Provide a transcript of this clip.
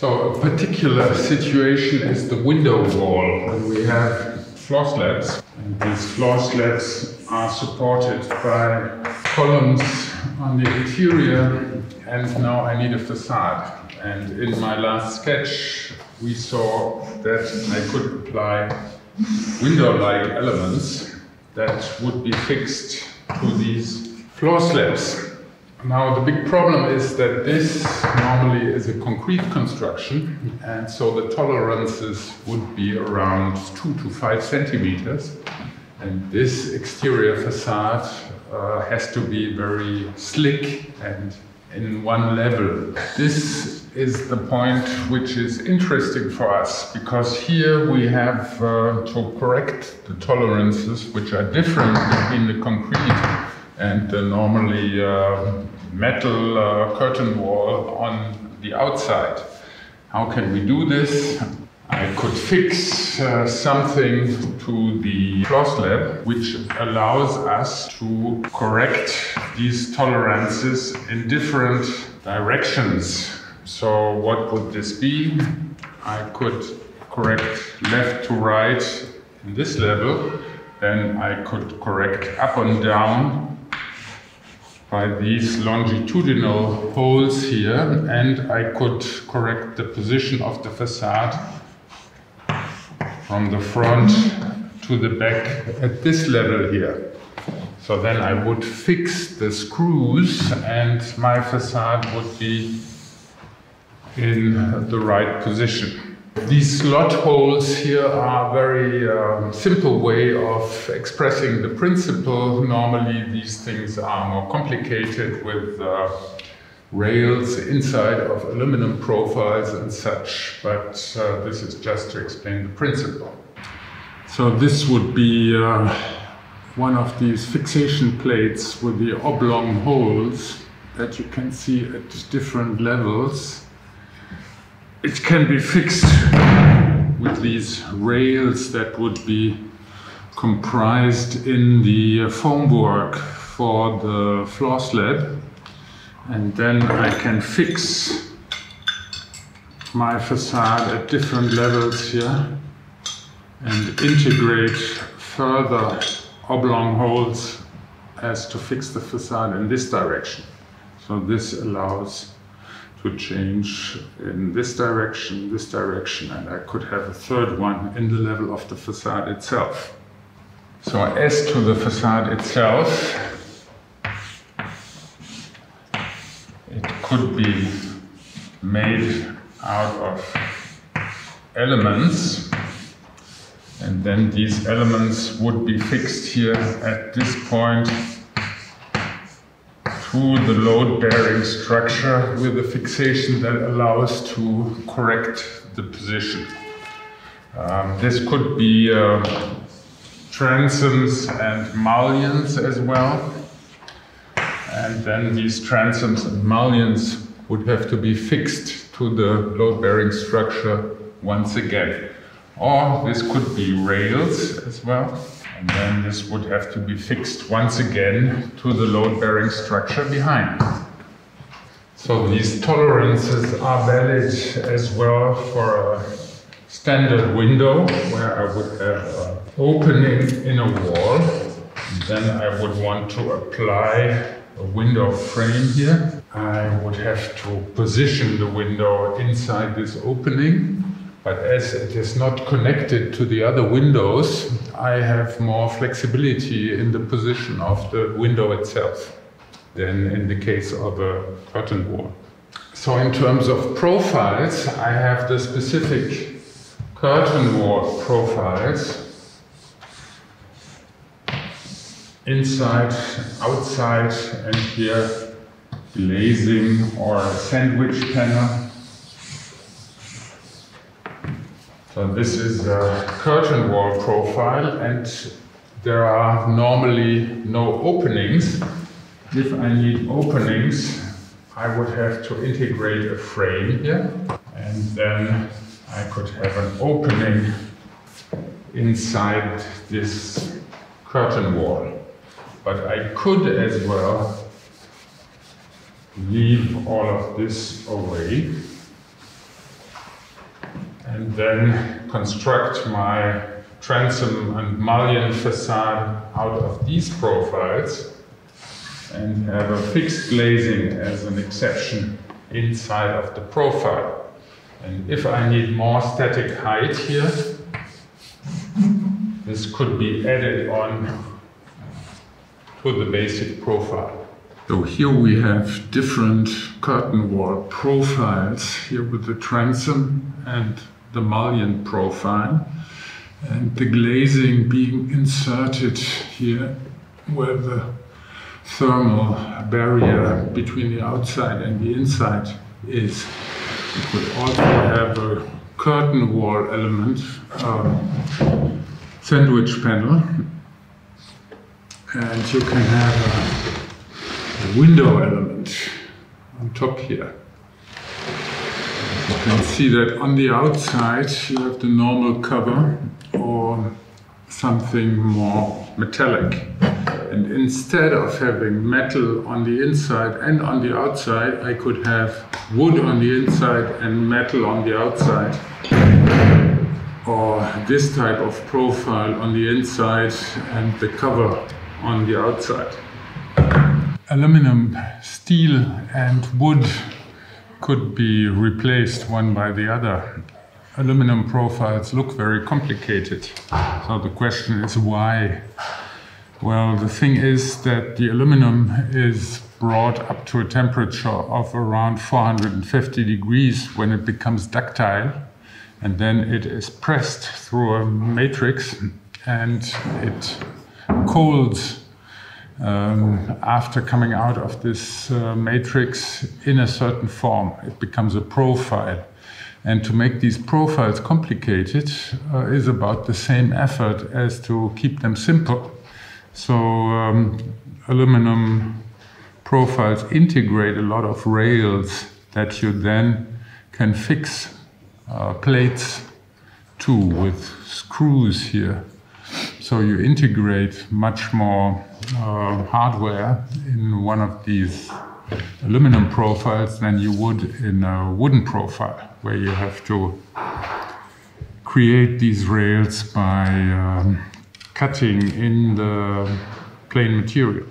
So a particular situation is the window wall, when we have floor slabs. And these floor slabs are supported by columns on the interior, and now I need a facade. And in my last sketch, we saw that I could apply window-like elements that would be fixed to these floor slabs. Now the big problem is that this normally is a concrete construction, and so the tolerances would be around 2 to 5 centimeters. And this exterior facade has to be very slick and in one level. This is the point which is interesting for us, because here we have to correct the tolerances which are different between the concrete and the normally metal curtain wall on the outside. How can we do this? I could fix something to the floor slab which allows us to correct these tolerances in different directions. So what would this be? I could correct left to right in this level, then I could correct up and down by these longitudinal holes here, and I could correct the position of the facade from the front to the back at this level here. So then I would fix the screws and my facade would be in the right position. These slot holes here are a very simple way of expressing the principle. Normally these things are more complicated with rails inside of aluminum profiles and such, but this is just to explain the principle. So this would be one of these fixation plates with the oblong holes that you can see at different levels. It can be fixed with these rails that would be comprised in the formwork for the floor slab. And then I can fix my facade at different levels here and integrate further oblong holes as to fix the facade in this direction. So this allows to change in this direction, and I could have a third one in the level of the facade itself. So as to the facade itself, it could be made out of elements, and then these elements would be fixed here at this point to the load-bearing structure with a fixation that allows to correct the position. This could be transoms and mullions as well. And then these transoms and mullions would have to be fixed to the load-bearing structure once again. Or this could be rails as well. And then this would have to be fixed once again to the load-bearing structure behind. So these tolerances are valid as well for a standard window, where I would have an opening in a wall. And then I would want to apply a window frame here. I would have to position the window inside this opening. But as it is not connected to the other windows, I have more flexibility in the position of the window itself than in the case of a curtain wall. So in terms of profiles, I have the specific curtain wall profiles, inside, outside, and here glazing or a sandwich panel. So this is a curtain wall profile, and there are normally no openings. If I need openings, I would have to integrate a frame here, and then I could have an opening inside this curtain wall. But I could as well leave all of this away and then construct my transom and mullion facade out of these profiles and have a fixed glazing as an exception inside of the profile. And if I need more static height here, this could be added on to the basic profile. So here we have different curtain wall profiles, here with the transom and the mullion profile, and the glazing being inserted here where the thermal barrier between the outside and the inside is. You could also have a curtain wall element, sandwich panel, and you can have a window element on top here. You can see that on the outside you have the normal cover or something more metallic. And instead of having metal on the inside and on the outside, I could have wood on the inside and metal on the outside. Or this type of profile on the inside and the cover on the outside. Aluminum, steel and wood could be replaced one by the other. Aluminum profiles look very complicated. So the question is why? Well, the thing is that the aluminum is brought up to a temperature of around 450 degrees when it becomes ductile, and then it is pressed through a matrix and it cools after coming out of this matrix in a certain form. It becomes a profile. And to make these profiles complicated is about the same effort as to keep them simple. So aluminum profiles integrate a lot of rails that you then can fix plates to with screws here. So you integrate much more hardware in one of these aluminum profiles than you would in a wooden profile, where you have to create these rails by cutting in the plain material.